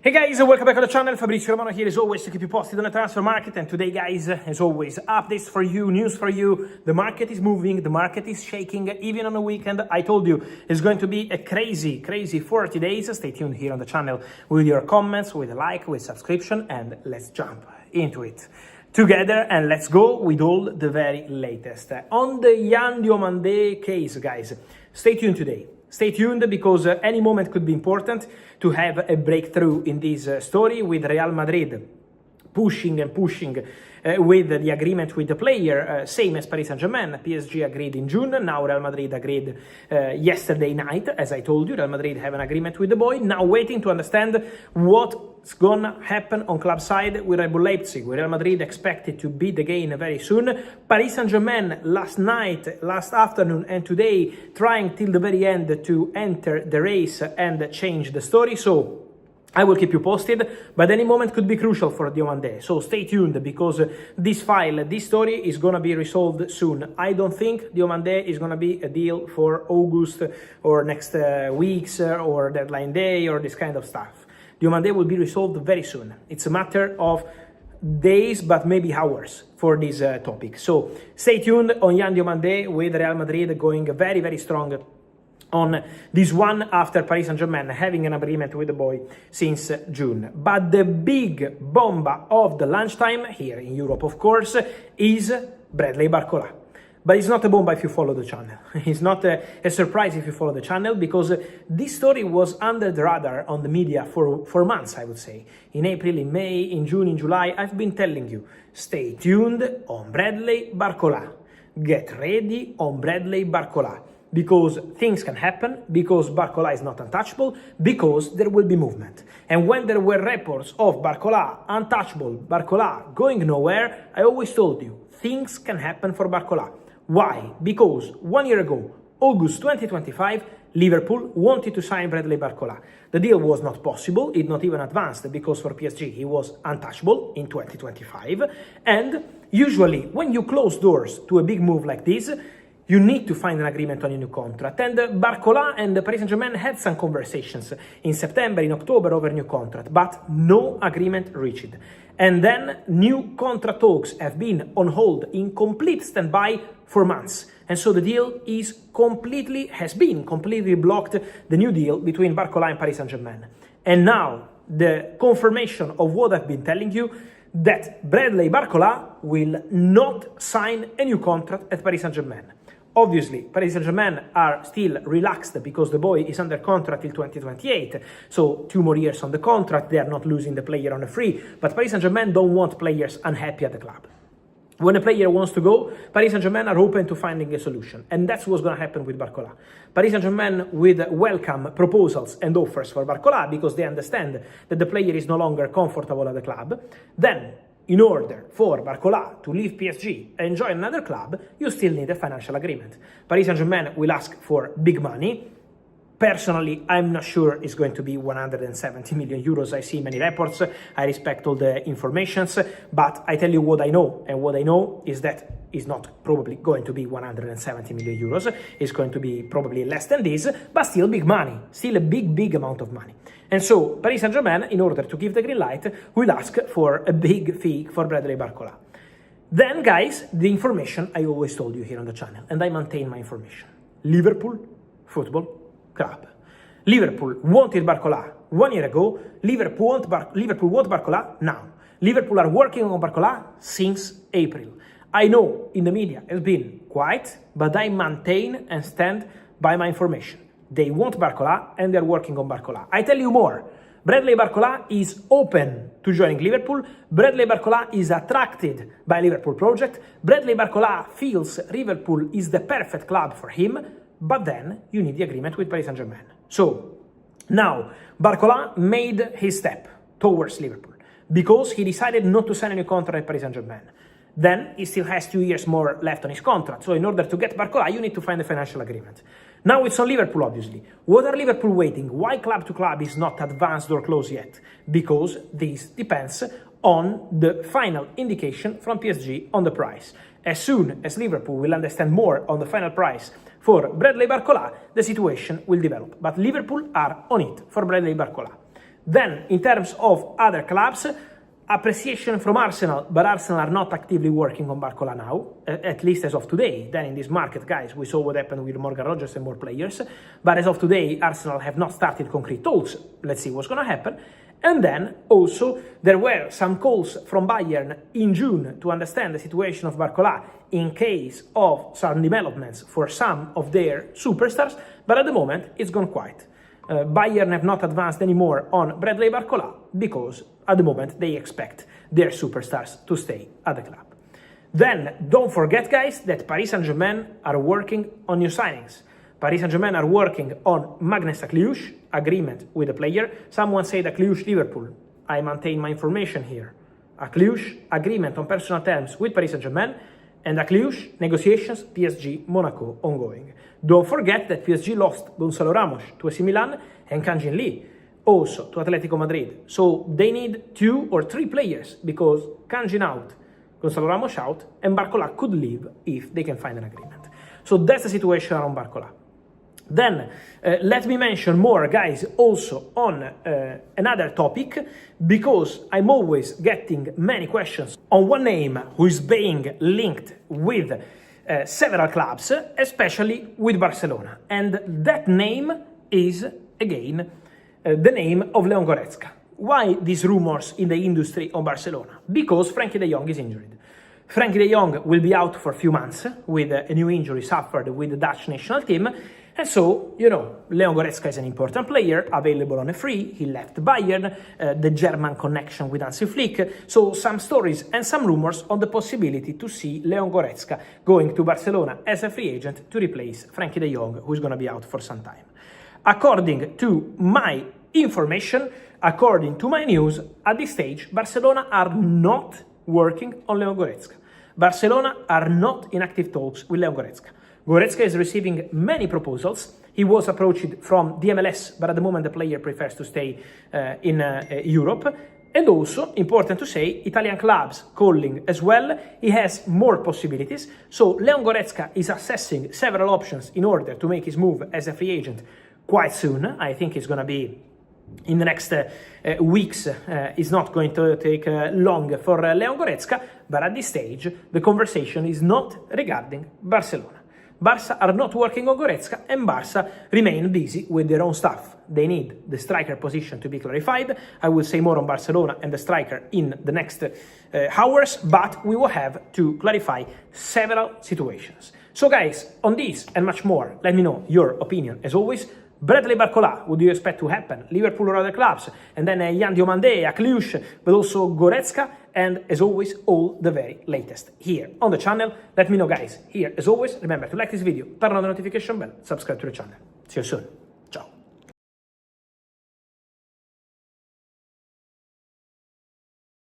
Hey guys, welcome back to the channel. Fabrizio Romano here as always to keep you posted on the transfer market. And today guys, as always, updates for you, news for you. The market is moving, the market is shaking, even on the weekend. I told you it's going to be a crazy 40 days. Stay tuned here on the channel with your comments, with a like, with subscription, and let's jump into it together and let's go with all the very latest. On the Yandom Monday case, guys, stay tuned today. Stay tuned because any moment could be important to have a breakthrough in this story with Real Madrid pushing with the agreement with the player, same as Paris Saint-Germain. PSG agreed in June, now Real Madrid agreed yesterday night, as I told you. Real Madrid have an agreement with the boy, now waiting to understand what's gonna happen on club side with Red Bull Leipzig, with Real Madrid expected to beat the game very soon. Paris Saint-Germain last night, last afternoon and today trying till the very end to enter the race and change the story, so I will keep you posted, but any moment could be crucial for Diomande. So stay tuned because this file, this story is going to be resolved soon. I don't think Diomande is going to be a deal for August or next weeks or deadline day or this kind of stuff. Diomande will be resolved very soon. It's a matter of days, but maybe hours for this topic. So stay tuned on Yandom Monday with Real Madrid going very strong on this one after Paris Saint-Germain having an agreement with the boy since June. But the big bomba of the lunchtime, here in Europe of course, is Bradley Barcola. But it's not a bomba if you follow the channel. It's not a surprise if you follow the channel because this story was under the radar on the media for months, I would say. In April, in May, in June, in July, I've been telling you, stay tuned on Bradley Barcola. Get ready on Bradley Barcola. Because things can happen, because Barcola is not untouchable, because there will be movement. And when there were reports of Barcola untouchable, Barcola going nowhere, I always told you, things can happen for Barcola. Why? Because 1 year ago, August 2025, Liverpool wanted to sign Bradley Barcola. The deal was not possible, it not even advanced, because for PSG he was untouchable in 2025. And usually, when you close doors to a big move like this, you need to find an agreement on a new contract. And Barcola and Paris Saint-Germain had some conversations in September, in October over a new contract, but no agreement reached. And then new contract talks have been on hold in complete standby for months. And so the deal has been completely blocked, the new deal between Barcola and Paris Saint-Germain. And now the confirmation of what I've been telling you, that Bradley Barcola will not sign a new contract at Paris Saint-Germain. Obviously, Paris Saint-Germain are still relaxed because the boy is under contract till 2028, so 2 more years on the contract, they are not losing the player on a free, but Paris Saint-Germain don't want players unhappy at the club. When a player wants to go, Paris Saint-Germain are open to finding a solution, and that's what's going to happen with Barcola. Paris Saint-Germain will welcome proposals and offers for Barcola because they understand that the player is no longer comfortable at the club. Then, in order for Barcola to leave PSG and join another club, you still need a financial agreement. Paris Saint-Germain will ask for big money. Personally, I'm not sure it's going to be 170 million euros. I see many reports, I respect all the informations, but I tell you what I know, and what I know is that it's not probably going to be 170 million euros, it's going to be probably less than this, but still big money, still a big amount of money. And so Paris Saint-Germain, in order to give the green light, will ask for a big fee for Bradley Barcola. Then, guys, the information I always told you here on the channel, and I maintain my information. Liverpool Football Club. Liverpool wanted Barcola 1 year ago, Liverpool want Barcola now. Liverpool are working on Barcola since April. I know in the media it's been quiet, but I maintain and stand by my information. They want Barcola and they're working on Barcola. I tell you more. Bradley Barcola is open to joining Liverpool. Bradley Barcola is attracted by Liverpool project. Bradley Barcola feels Liverpool is the perfect club for him, but then you need the agreement with Paris Saint-Germain. So now Barcola made his step towards Liverpool because he decided not to sign a new contract at Paris Saint-Germain. Then he still has 2 years more left on his contract. So in order to get Barcola, you need to find a financial agreement. Now it's on Liverpool, obviously. What are Liverpool waiting? Why club to club is not advanced or close yet? Because this depends on the final indication from PSG on the price. As soon as Liverpool will understand more on the final price for Bradley Barcola, the situation will develop. But Liverpool are on it for Bradley Barcola. Then, in terms of other clubs, appreciation from Arsenal, but Arsenal are not actively working on Barcola now, at least as of today. Then in this market, guys, we saw what happened with Morgan Rogers and more players, but as of today, Arsenal have not started concrete talks. Let's see what's going to happen. And then also there were some calls from Bayern in June to understand the situation of Barcola in case of some developments for some of their superstars, but at the moment it's gone quiet. Bayern have not advanced anymore on Bradley Barcola because at the moment they expect their superstars to stay at the club. Then don't forget, guys, that Paris Saint-Germain are working on new signings. Paris Saint-Germain are working on Magnus Akliouche agreement with the player. Someone said Akliouche Liverpool. I maintain my information here. Akliouche agreement on personal terms with Paris Saint-Germain, and Akliouche negotiations PSG Monaco ongoing. Don't forget that PSG lost Gonzalo Ramos to AC Milan and Kang-Jin Lee also to Atletico Madrid. So they need 2 or 3 players because Kang-Jin out, Gonzalo Ramos out, and Barcola could leave if they can find an agreement. So that's the situation around Barcola. Then let me mention more, guys, also on another topic, because I'm always getting many questions on one name who is being linked with several clubs, especially with Barcelona. And that name is, again, the name of Leon Goretzka. Why these rumors in the industry on Barcelona? Because Frankie de Jong is injured. Frankie de Jong will be out for a few months with a new injury suffered with the Dutch national team. And so, you know, Leon Goretzka is an important player, available on a free. He left Bayern, the German connection with Hansi Flick. So some stories and some rumors on the possibility to see Leon Goretzka going to Barcelona as a free agent to replace Frankie de Jong, who's going to be out for some time. According to my information, according to my news, at this stage, Barcelona are not working on Leon Goretzka. Barcelona are not in active talks with Leon Goretzka. Goretzka is receiving many proposals. He was approached from the MLS, but at the moment the player prefers to stay in Europe. And also, important to say, Italian clubs calling as well. He has more possibilities. So Leon Goretzka is assessing several options in order to make his move as a free agent quite soon. I think it's going to be in the next weeks. It's not going to take long for Leon Goretzka, but at this stage, the conversation is not regarding Barcelona. Barca are not working on Goretzka, and Barca remain busy with their own stuff. They need the striker position to be clarified. I will say more on Barcelona and the striker in the next hours, but we will have to clarify several situations. So guys, on this and much more, let me know your opinion as always. Bradley Barcola, what do you expect to happen? Liverpool or other clubs? And then Yandom Monday, Akliouche, but also Goretzka, and as always, all the very latest here on the channel. Let me know, guys, here as always. Remember to like this video, turn on the notification bell, subscribe to the channel. See you soon.